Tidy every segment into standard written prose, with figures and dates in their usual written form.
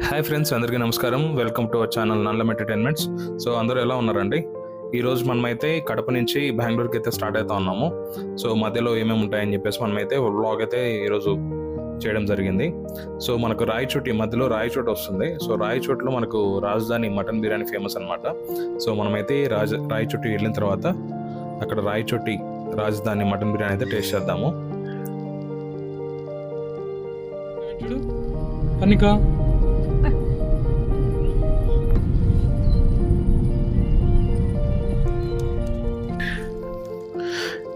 Hi friends, అందరికీ నమస్కారం. Welcome to our channel Nallama entertainments. So అందరూ ఎలా ఉన్నారండి? ఈరోజు మనమైతే కడప నుంచి బెంగళూరుకి అయితే స్టార్ట్ అవుతా ఉన్నాము. సో మధ్యలో ఏమేమి ఉంటాయని చెప్పేసి మనమైతే వ్లాగ్ అయితే ఈరోజు చేయడం జరిగింది. సో మనకు రాయచోటి మధ్యలో రాయచోటి వస్తుంది. సో రాయచోటిలో మనకు రాజధాని మటన్ బిర్యానీ ఫేమస్ అనమాట. సో మనమైతే రాయచోటి వెళ్ళిన తర్వాత అక్కడ రాయచోటి రాజధాని మటన్ బిర్యానీ అయితే టేస్ట్ చేద్దాము. అనికా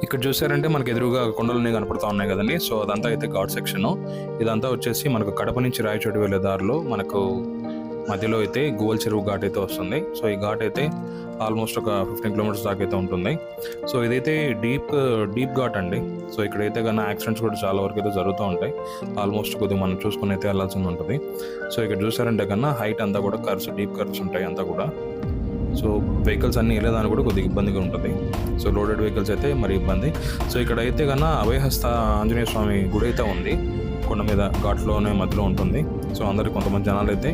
ఇక్కడ చూసారంటే మనకి ఎదురుగా కొండలన్నీ కనపడుతూ ఉన్నాయి కదండి. సో అదంతా అయితే ఘాట్ సెక్షన్. ఇదంతా వచ్చేసి మనకు కడప నుంచి రాయచోటి వెళ్ళే దారిలో మనకు మధ్యలో అయితే గోల్ చెరువు ఘాట్ అయితే వస్తుంది. సో ఈ ఘాట్ అయితే ఆల్మోస్ట్ ఒక 15 కిలోమీటర్స్ దాకా అయితే ఉంటుంది. సో ఇదైతే డీప్ ఘాట్ అండి. సో ఇక్కడైతే కన్నా యాక్సిడెంట్స్ కూడా చాలా వరకు అయితే జరుగుతూ ఉంటాయి. ఆల్మోస్ట్ కొద్దిగా మనం చూసుకుని అయితే వెళ్ళాల్సి ఉంటుంది. సో ఇక్కడ చూసారంటే కన్నా హైట్ అంతా కూడా డీప్ కర్వ్స్ ఉంటాయి అంతా కూడా. సో వెహికల్స్ అన్నీ వెళ్ళేదానికి కూడా కొద్దిగా ఇబ్బందిగా ఉంటుంది. సో లోడెడ్ వెహికల్స్ అయితే మరి ఇబ్బంది. సో ఇక్కడ అయితే కన్నా అభయహస్త ఆంజనేయ స్వామి గుడి అయితే ఉంది. కొండ మీద ఘాట్లోనే మధ్యలో ఉంటుంది. సో అందరికి కొంతమంది జనాలు అయితే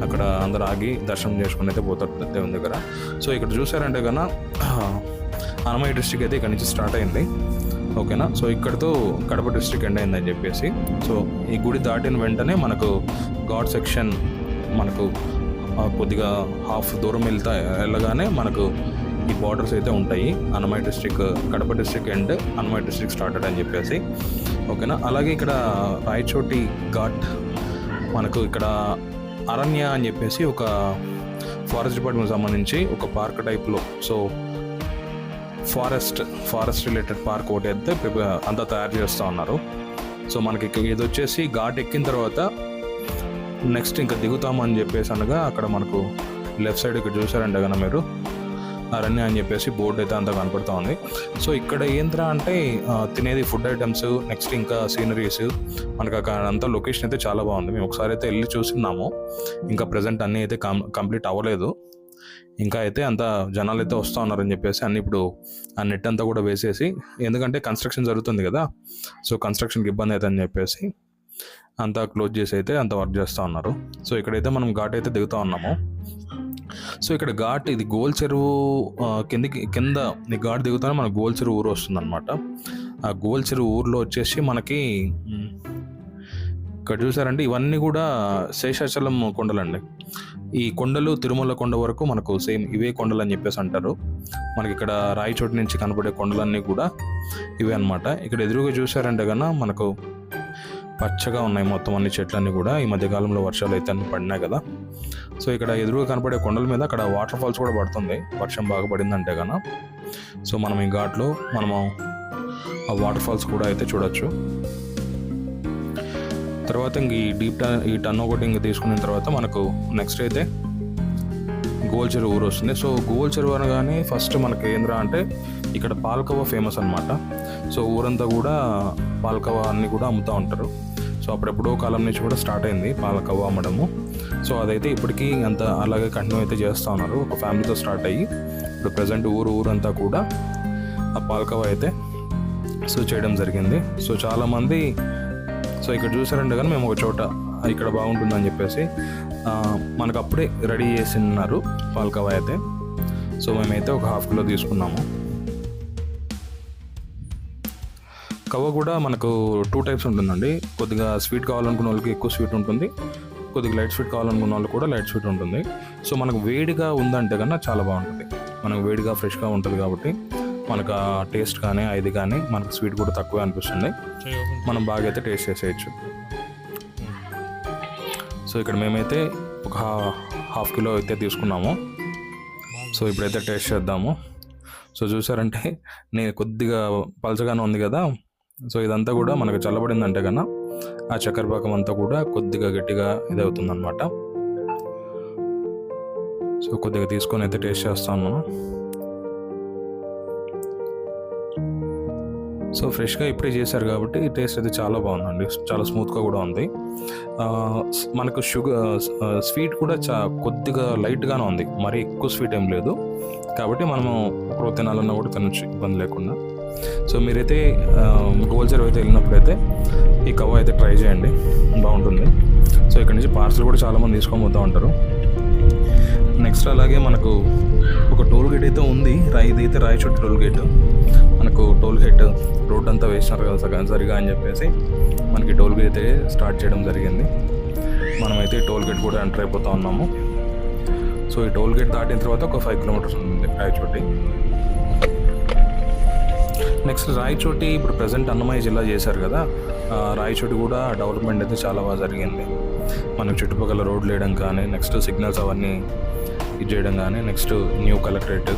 అక్కడ అందరు ఆగి దర్శనం చేసుకుని అయితే పోతారు దేవుని దగ్గర. సో ఇక్కడ చూసారంటే కన్నా అన్నమయ్య డిస్ట్రిక్ట్ అయితే ఇక్కడ నుంచి స్టార్ట్ అయింది. ఓకేనా. సో ఇక్కడితో కడప డిస్ట్రిక్ట్ ఎండ్ అయిందని చెప్పేసి. సో ఈ గుడి దాటిన వెంటనే మనకు ఘాట్ సెక్షన్ మనకు కొద్దిగా హాఫ్ దూరం వెళ్ళగానే మనకు ఈ బార్డర్స్ అయితే ఉంటాయి. Annamayya district, Kadapa district end, Annamayya district started అని చెప్పేసి. ఓకేనా. అలాగే ఇక్కడ రాయచోటి ఘాట్ మనకు ఇక్కడ అరణ్య అని చెప్పేసి ఒక ఫారెస్ట్ డిపార్ట్మెంట్ సంబంధించి ఒక పార్క్ టైప్లో, సో ఫారెస్ట్ రిలేటెడ్ పార్క్ ఒకటి అయితే అంతా తయారు చేస్తూ ఉన్నారు. సో మనకి ఇది వచ్చేసి ఘాట్ ఎక్కిన తర్వాత నెక్స్ట్ ఇంకా దిగుతామని చెప్పేసి అనగా అక్కడ మనకు లెఫ్ట్ సైడ్ ఇక్కడ చూసారంటే కన్నా మీరు అరణ్య అని చెప్పేసి బోర్డు అయితే అంతా కనపడుతూ ఉంది. సో ఇక్కడ ఏంట్రా అంటే తినేది ఫుడ్ ఐటమ్స్, నెక్స్ట్ ఇంకా సీనరీస్, మనకు అక్కడ అంతా లొకేషన్ అయితే చాలా బాగుంది. మేము ఒకసారి అయితే వెళ్ళి చూస్తున్నాము. ఇంకా ప్రజెంట్ అన్నీ అయితే కంప్లీట్ అవ్వలేదు. ఇంకా అయితే అంతా జనాలు అయితే వస్తూ ఉన్నారని చెప్పేసి అన్ని ఇప్పుడు ఆ నెట్ అంతా కూడా వేసేసి, ఎందుకంటే కన్స్ట్రక్షన్ జరుగుతుంది కదా, సో కన్స్ట్రక్షన్కి ఇబ్బంది అవుతుందని చెప్పేసి అంతా క్లోజ్ చేసి అయితే అంత వర్క్ చేస్తూ ఉన్నారు. సో ఇక్కడైతే మనం ఘాట్ అయితే దిగుతూ ఉన్నాము. సో ఇక్కడ ఘాట్ ఇది గోల్ చెరువు కింద ఈ ఘాట్ దిగుతానే మనకు గోల్ చెరువు ఊరు వస్తుంది అనమాట. ఆ గోల్ చెరువు ఊర్లో వచ్చేసి మనకి ఇక్కడ చూసారంటే ఇవన్నీ కూడా శేషాచలం కొండలండి. ఈ కొండలు తిరుమల కొండ వరకు మనకు సేమ్ ఇవే కొండలు అని చెప్పేసి అంటారు. మనకి ఇక్కడ రాయచోటి నుంచి కనపడే కొండలన్నీ కూడా ఇవే అనమాట. ఇక్కడ ఎదురుగా చూసారంటే కన్నా మనకు పచ్చగా ఉన్నాయి మొత్తం అన్ని చెట్లన్నీ కూడా. ఈ మధ్యకాలంలో వర్షాలు అయితే అన్ని పడినాయి కదా. సో ఇక్కడ ఎదురుగా కనపడే కొండల మీద అక్కడ వాటర్ ఫాల్స్ కూడా పడుతుంది, వర్షం బాగా పడిందంటే కన్నా. సో మనం ఈ ఘాట్లో మనము ఆ వాటర్ ఫాల్స్ కూడా అయితే చూడొచ్చు. తర్వాత ఇంక ఈ టన్ ఒకటి ఇంక తీసుకున్న తర్వాత మనకు నెక్స్ట్ అయితే గోల్ చెరువు ఊరు వస్తుంది. సో గోల్ చెరువు అనగానే ఫస్ట్ మనకి ఏంద్రా అంటే ఇక్కడ పాలకవ్వ ఫేమస్ అనమాట. సో ఊరంతా కూడా పాలకవ్వ అన్ని కూడా అమ్ముతూ ఉంటారు. సో అప్పుడెప్పుడో కాలం నుంచి కూడా స్టార్ట్ అయింది పాలకవ్వ అమ్మడము. సో అదైతే ఇప్పటికీ అంత అలాగే కంటిన్యూ అయితే చేస్తూ ఉన్నారు. ఒక ఫ్యామిలీతో స్టార్ట్ అయ్యి ఇప్పుడు ప్రజెంట్ ఊరంతా కూడా ఆ పాలకవ్వ అయితే సో చేయడం జరిగింది. సో చాలామంది సో ఇక్కడ చూసారంటే కానీ మేము ఒక చోట ఇక్కడ బాగుంటుందని చెప్పేసి మనకు అప్పుడే రెడీ చేసి ఉన్నారు పాలకవ్వ అయితే. సో మేమైతే ఒక ½ కిలో తీసుకున్నాము. కవ్వ కూడా మనకు 2 టైప్స్ ఉంటుందండి. కొద్దిగా స్వీట్ కావాలనుకున్న వాళ్ళకి ఎక్కువ స్వీట్ ఉంటుంది, కొద్దిగా లైట్ స్వీట్ కావాలనుకున్న వాళ్ళు కూడా లైట్ స్వీట్ ఉంటుంది. సో మనకు వేడిగా ఉందంటే కన్నా చాలా బాగుంటుంది. మనకు వేడిగా ఫ్రెష్గా ఉంటుంది కాబట్టి మనకు ఆ టేస్ట్ కానీ ఇది కానీ మనకు స్వీట్ కూడా తక్కువే అనిపిస్తుంది. మనం బాగా అయితే టేస్ట్ చేసేయచ్చు. సో ఇక్కడ మేమైతే ఒక ½ కిలో అయితే తీసుకున్నాము. సో ఇప్పుడైతే టేస్ట్ చేద్దాము. సో చూసారంటే నేను కొద్దిగా పలచగానే ఉంది కదా. సో ఇదంతా కూడా మనకు చల్లబడిందంటే కన్నా ఆ చక్కెర పాకం అంతా కూడా కొద్దిగా గట్టిగా ఇదవుతుంది అనమాట. సో కొద్దిగా తీసుకొని అయితే టేస్ట్ చేస్తాను. సో ఫ్రెష్గా ఇప్పుడే చేశారు కాబట్టి టేస్ట్ అయితే చాలా బాగుందండి. చాలా స్మూత్గా కూడా ఉంది. మనకు స్వీట్ కూడా కొద్దిగా లైట్గానే ఉంది, మరీ ఎక్కువ స్వీట్ ఏం లేదు. కాబట్టి మనము ఒకరో తినాలన్నా కూడా తినచ్చు ఇబ్బంది లేకుండా. సో మీరైతే గోల్ చెరువు అయితే వెళ్ళినప్పుడైతే ఈ కవ్వ అయితే ట్రై చేయండి, బాగుంటుంది. సో ఇక్కడ నుంచి పార్సల్ కూడా చాలామంది తీసుకొని పోతూ ఉంటారు. నెక్స్ట్ అలాగే మనకు ఒక టోల్ గేట్ అయితే ఉంది, ఇదైతే రాయచోటి టోల్ గేట్. మనకు టోల్ గేట్ రోడ్ అంతా వేసినారు కదా సరిగా అని చెప్పేసి మనకి టోల్ గేట్ అయితే స్టార్ట్ చేయడం జరిగింది. మనమైతే టోల్ గేట్ కూడా ఎంటర్ అయిపోతూ ఉన్నాము. సో ఈ టోల్ గేట్ దాటిన తర్వాత ఒక 5 కిలోమీటర్స్ ఉంటుంది రాయచోటి. నెక్స్ట్ రాయచోటి ఇప్పుడు ప్రజెంట్ అన్నమయ్య జిల్లా చేశారు కదా, రాయచోటి కూడా డెవలప్మెంట్ అయితే చాలా బాగా జరిగింది. మనకు చుట్టుపక్కల రోడ్లు వేయడం కానీ, నెక్స్ట్ సిగ్నల్స్ అవన్నీ ఇది చేయడం కానీ, next new collectorate,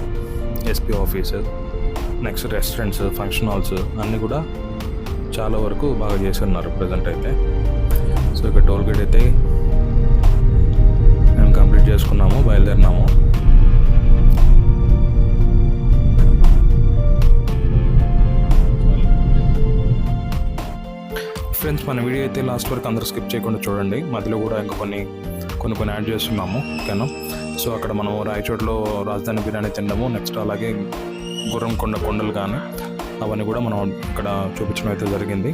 SP office, next restaurants, function halls అన్నీ కూడా చాలా వరకు బాగా చేస్తున్నారు ప్రజెంట్ అయితే. సో ఇక్కడ టోల్ గేట్ అయితే మేము కంప్లీట్ చేసుకున్నాము, బయలుదేరినాము. ఫ్రెండ్స్, మన వీడియో అయితే లాస్ట్ వరకు అందరూ స్కిప్ చేయకుండా చూడండి. మధ్యలో కూడా ఇంకా కొన్ని యాడ్ చేస్తున్నాము, ఓకేనా. సో అక్కడ మనం రాయచోటిలో రాజధాని బిర్యానీ తినడము, నెక్స్ట్ అలాగే గుర్రంకొండ కొండలు కానీ అవన్నీ కూడా మనం ఇక్కడ చూపించడం అయితే జరిగింది.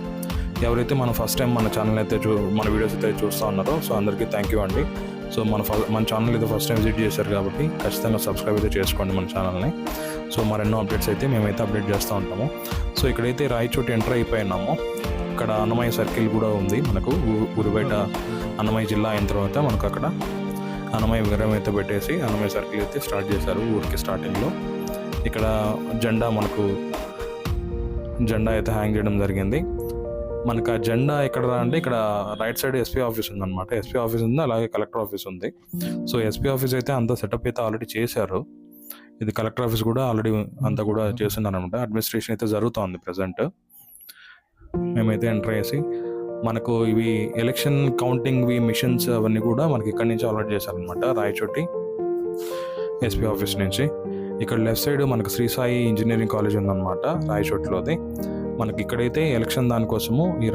ఎవరైతే మన ఫస్ట్ టైం మన ఛానల్ అయితే మన వీడియోస్ అయితే చూస్తూ ఉన్నారో సో అందరికీ థ్యాంక్ యూ అండి. సో మన ఛానల్ అయితే ఫస్ట్ టైం విజిట్ చేశారు కాబట్టి ఖచ్చితంగా సబ్స్క్రైబ్ అయితే చేసుకోండి మన ఛానల్ని. సో మరెన్నో అప్డేట్స్ అయితే మేమైతే అప్డేట్ చేస్తూ ఉంటాము. సో ఇక్కడైతే రాయచోటి ఎంటర్ అయిపోయినాము. ఇక్కడ అన్నమయ్య సర్కిల్ కూడా ఉంది మనకు. ఊరు బయట అన్నమయ్య జిల్లా అయిన తర్వాత మనకు అక్కడ అన్నమయ్య విగ్రహం అయితే పెట్టేసి అన్నమయ్య సర్కిల్ అయితే స్టార్ట్ చేశారు ఊరికి స్టార్టింగ్లో. ఇక్కడ జెండా అయితే హ్యాంగ్ చేయడం జరిగింది. మనకు ఆ జెండా ఎక్కడ అంటే ఇక్కడ రైట్ సైడ్ ఎస్పీ ఆఫీస్ ఉందన్నమాట. ఎస్పీ ఆఫీస్ ఉంది, అలాగే కలెక్టర్ ఆఫీస్ ఉంది. సో ఎస్పీ ఆఫీస్ అయితే అంతా సెటప్ అయితే ఆల్రెడీ చేశారు. ఇది కలెక్టర్ ఆఫీస్ కూడా ఆల్రెడీ అంతా కూడా చేస్తున్నారు అనమాట. అడ్మినిస్ట్రేషన్ అయితే జరుగుతుంది ప్రజెంట్. మేమైతే ఎంటర్ చేసి మనకు ఇవి ఎలక్షన్ కౌంటింగ్ మిషన్స్ అవన్నీ కూడా మనకి ఇక్కడి నుంచి ఆల్రెడీ చేశారనమాట, రాయచోటి ఎస్పీ ఆఫీస్ నుంచి. ఇక్కడ లెఫ్ట్ సైడ్ మనకు శ్రీ సాయి ఇంజనీరింగ్ కాలేజ్ ఉందన్నమాట రాయచోటిలోది. మనకి ఇక్కడైతే ఎలక్షన్ దానికోసము ఈ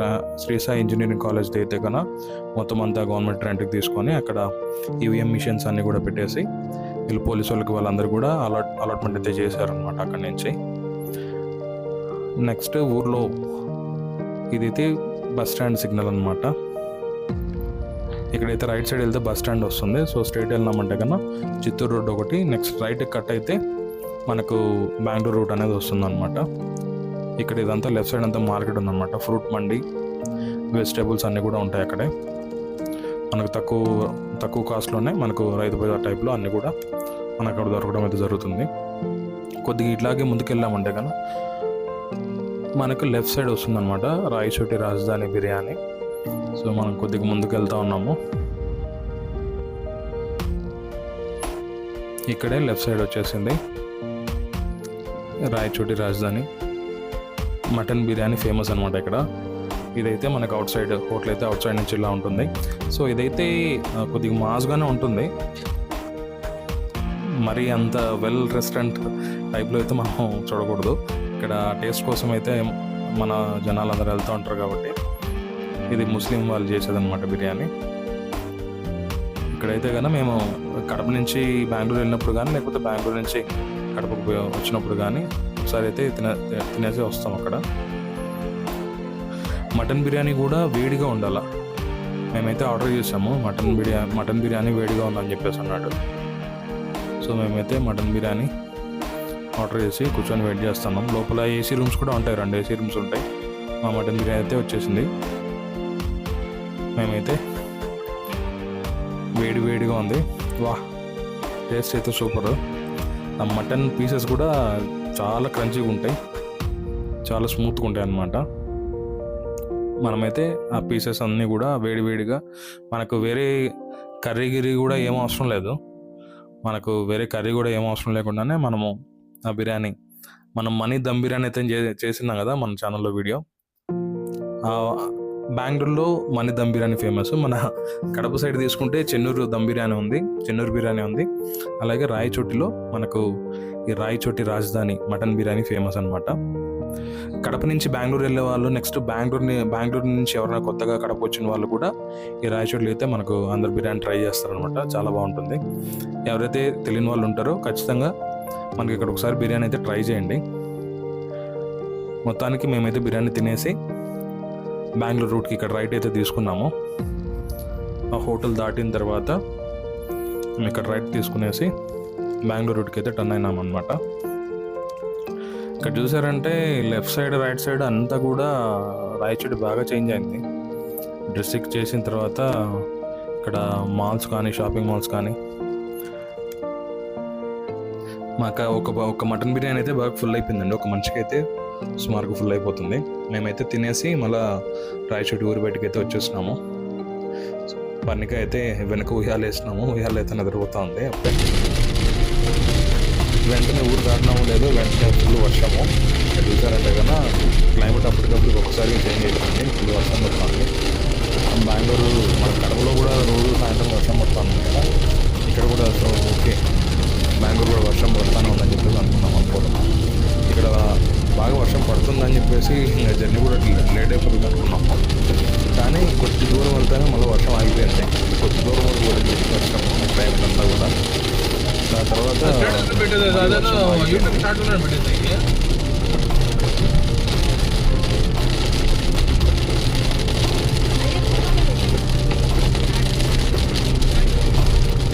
శ్రీ సాయి ఇంజనీరింగ్ కాలేజ్ అయితే కన్నా మొత్తం అంతా గవర్నమెంట్ రెంట్కి తీసుకొని అక్కడ ఈవీఎం మిషన్స్ అన్నీ కూడా పెట్టేసి వీళ్ళు పోలీసు వాళ్ళకి వాళ్ళందరూ కూడా అలాట్మెంట్ అయితే చేశారనమాట అక్కడి నుంచి. నెక్స్ట్ ఊర్లో ఇదైతే బస్ స్టాండ్ సిగ్నల్ అనమాట. ఇక్కడైతే రైట్ సైడ్ వెళ్తే బస్ స్టాండ్ వస్తుంది. సో స్ట్రైట్ వెళ్ళినామంటే కన్నా చిత్తూరు రోడ్ ఒకటి, నెక్స్ట్ రైట్ కట్ అయితే మనకు బెంగళూరు రూట్ అనేది వస్తుంది అనమాట. ఇక్కడ ఇదంతా లెఫ్ట్ సైడ్ అంతా మార్కెట్ ఉందన్నమాట. ఫ్రూట్ మండి, వెజిటేబుల్స్ అన్నీ కూడా ఉంటాయి అక్కడే. మనకు తక్కువ కాస్ట్లోనే మనకు రైతు బజార్ టైప్లో అన్నీ కూడా మనకు అక్కడ దొరకడం అయితే జరుగుతుంది. కొద్దిగా ఇట్లాగే ముందుకెళ్ళామంటే కన్నా మనకు లెఫ్ట్ సైడ్ వస్తుంది అనమాట రాయచోటి రాజధాని బిర్యానీ. సో మనం కొద్దిగా ముందుకు వెళ్తూ ఉన్నాము. ఇక్కడే లెఫ్ట్ సైడ్ వచ్చేసింది రాయచోటి రాజధాని మటన్ బిర్యానీ ఫేమస్ అనమాట ఇక్కడ. ఇదైతే మనకు అవుట్ సైడ్ హోటల్ అయితే అవుట్ సైడ్ నుంచి ఇలా ఉంటుంది. సో ఇదైతే కొద్దిగా మాస్గానే ఉంటుంది, మరి అంత వెల్ రెస్టారెంట్ టైప్లో అయితే మనం చూడకూడదు. ఇక్కడ టేస్ట్ కోసం అయితే మన జనాలు అందరూ వెళ్తూ ఉంటారు కాబట్టి ఇది ముస్లిం వాళ్ళు చేసేదన్నమాట బిర్యానీ. ఇక్కడైతే కన్నా మేము కడప నుంచి బెంగళూరు వెళ్ళినప్పుడు కానీ లేకపోతే బెంగళూరు నుంచి కడపకు వచ్చినప్పుడు కానీ ఒకసారి అయితే తినేసి వస్తాం అక్కడ. మటన్ బిర్యానీ కూడా వేడిగా ఉండాలి. మేమైతే ఆర్డర్ చేసాము మటన్ బిర్యానీ వేడిగా ఉందని చెప్పేసి అన్నాడు. సో మేమైతే మటన్ బిర్యానీ ఆర్డర్ చేసి కూర్చొని వెయిట్ చేస్తున్నాం. లోపల ఏసీ రూమ్స్ కూడా ఉంటాయి, 2 ఏసీ రూమ్స్ ఉంటాయి. మా మటన్ బిర్యానీ అయితే వచ్చేసింది. మేమైతే వేడిగా ఉంది. వాహ్, టేస్ట్ అయితే సూపర్. ఆ మటన్ పీసెస్ కూడా చాలా క్రంచీగా ఉంటాయి, చాలా స్మూత్గా ఉంటాయి అన్నమాట. మనమైతే ఆ పీసెస్ అన్నీ కూడా వేడిగా మనకు వేరే కర్రీ కూడా ఏం అవసరం లేదు. మనకు వేరే కర్రీ కూడా ఏం అవసరం లేకుండానే మనము ఆ బిర్యానీ మనం దమ్ బిర్యానీ అయితే చేసినాం కదా మన ఛానల్లో వీడియో. బెంగళూరులో దమ్ బిర్యానీ ఫేమస్. మన కడప సైడ్ తీసుకుంటే చెన్నూరు బిర్యానీ ఉంది. అలాగే రాయచోటిలో మనకు ఈ రాయచోటి రాజధాని మటన్ బిర్యానీ ఫేమస్ అనమాట. కడప నుంచి బెంగళూరు వెళ్ళే వాళ్ళు, నెక్స్ట్ బెంగళూరు నుంచి ఎవరైనా కొత్తగా కడప వచ్చిన వాళ్ళు కూడా ఈ రాయచోటిలో అయితే మనకు అందరు బిర్యానీ ట్రై చేస్తారనమాట. చాలా బాగుంటుంది. ఎవరైతే తెలియని వాళ్ళు ఉంటారో ఖచ్చితంగా మనకి ఇక్కడ ఒకసారి బిర్యానీ అయితే ట్రై చేయండి. మొత్తానికి మేమైతే బిర్యానీ తినేసి బెంగళూరు రూట్కి ఇక్కడ రైట్ అయితే తీసుకున్నాము. ఆ హోటల్ దాటిన తర్వాత మేము ఇక్కడ రైట్ తీసుకునేసి బెంగళూరు రూట్కి అయితే టర్న్ అయినాం అనమాట. ఇక్కడ చూసారంటే లెఫ్ట్ సైడ్ రైట్ సైడ్ అంతా కూడా రాయచోటి బాగా చేంజ్ అయింది. డిస్ట్రిక్ట్ చేసిన తర్వాత ఇక్కడ మాల్స్ కానీ షాపింగ్ మాల్స్ కానీ మాకు ఒక మటన్ బిర్యానీ అయితే బాగా ఫుల్ అయిపోయిందండి. ఒక మనిషికి అయితే సుమారుగా ఫుల్ అయిపోతుంది. మేమైతే తినేసి మళ్ళీ రాయచోటి ఊరి బయటకి అయితే వచ్చేసినాము. పర్ణిక అయితే వెనక ఉయ్యాలు వేసినాము. ఉయ్యాలు అయితే నిద్రపోతూ ఉంది. అప్పుడే వెంటనే ఊరు దాటినాము లేదో వెంటనే ఫుల్ వర్షము. చూసారంటే కన్నా క్లైమేట్ అప్పటికప్పుడు ఒకసారి చేంజ్ అయిపోయింది. ఫుల్ వర్షం పడుతుంది. బెంగళూరు మన కడపలో కూడా రోజు సాయంత్రం వర్షం పడుతుంది కదా, ఇక్కడ కూడా సో ఓకే బెంగళూరు కూడా వర్షం పడుతూనే ఉందని చెప్పేసి అనుకున్నాం అనుకోవడం. ఇక్కడ బాగా వర్షం పడుతుందని చెప్పేసి జర్నీ కూడా లేట్ అయిపోతుంది అనుకున్నాము. కానీ కొద్ది దూరం వెళ్తేనే మళ్ళీ వర్షం ఆగిపోయింది. కొద్ది దూరం వరకు కూడా వర్షం క్లైమేట్ అంతా కూడా. దాని తర్వాత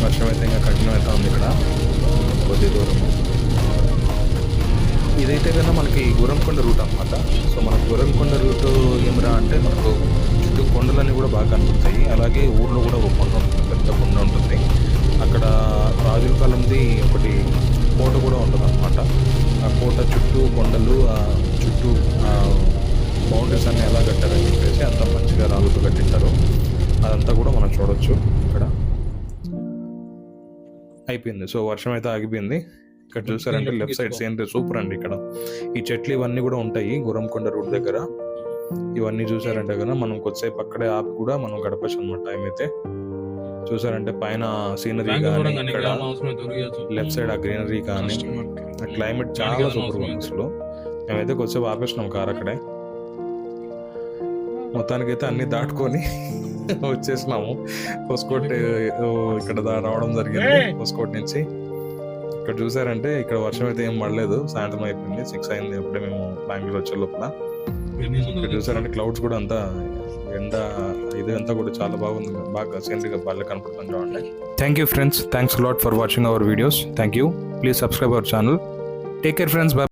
వర్షం అయితే ఇంకా కంటిన్యూ అవుతా ఉంది ఇక్కడ కొద్ది దూరము. ఇదైతే కన్నా మనకి గుర్రంకొండ రూట్ అనమాట. సో మనకు గుర్రంకొండ రూట్ ఏమిరా అంటే మనకు చుట్టూ కొండలన్నీ కూడా బాగా కనపడతాయి. అలాగే ఊర్లో కూడా ఒక కొండ ఉంటుంది, పెద్ద కొండ ఉంటుంది. అక్కడ రాజుల కాలంది ఒకటి కోట కూడా ఉంటుంది అనమాట. ఆ కోట చుట్టూ కొండలు, ఆ చుట్టూ బౌండరీస్ అన్నీ ఎలా కట్టారని చెప్పేసి అంత మంచిగా రాళ్ళతో కట్టింటారు. అదంతా కూడా మనం చూడొచ్చు. ఇక్కడ అయిపోయింది. సో వర్షం అయితే ఆగిపోయింది. ఇక్కడ చూసారంటే లెఫ్ట్ సైడ్ సీనరీ సూపర్ అండి. ఇక్కడ ఈ చెట్లు ఇవన్నీ కూడా ఉంటాయి గుర్రంకొండ రూట్ దగ్గర. ఇవన్నీ చూసారంటే కదా మనం కొద్దిసేపు అక్కడే ఆపి కూడా మనం గడపచ్చు అనమాట. టైం అయితే చూసారంటే పైన సీనరీ కానీ ఇక్కడ లెఫ్ట్ సైడ్ ఆ గ్రీనరీ కానీ క్లైమేట్ చాలా సూపర్గా ఉంది అసలు. మేమైతే కొద్దిసేపు ఆపేసినాం కార్ అక్కడే. మొత్తానికైతే అన్ని దాటుకొని వచ్చేసినాము. హోస్కోట్ ఇక్కడ రావడం జరిగింది. హోస్కోట్ నుంచి ఇక్కడ చూసారంటే ఇక్కడ వర్షం అయితే ఏం పడలేదు. సాయంత్రం అయిపోయింది, 6 అయింది అప్పుడే మేము బెంగళూరు వచ్చే లోపల. ఇక్కడ చూసారంటే క్లౌడ్స్ కూడా అంతా ఎండ ఇది అంతా కూడా చాలా బాగుంది. బాగా సీనరీగా బాగా కనపడుతుంది చూడండి. Thank you friends. Thanks lot for watching our videos. Thank you. Please subscribe our channel. Take care friends.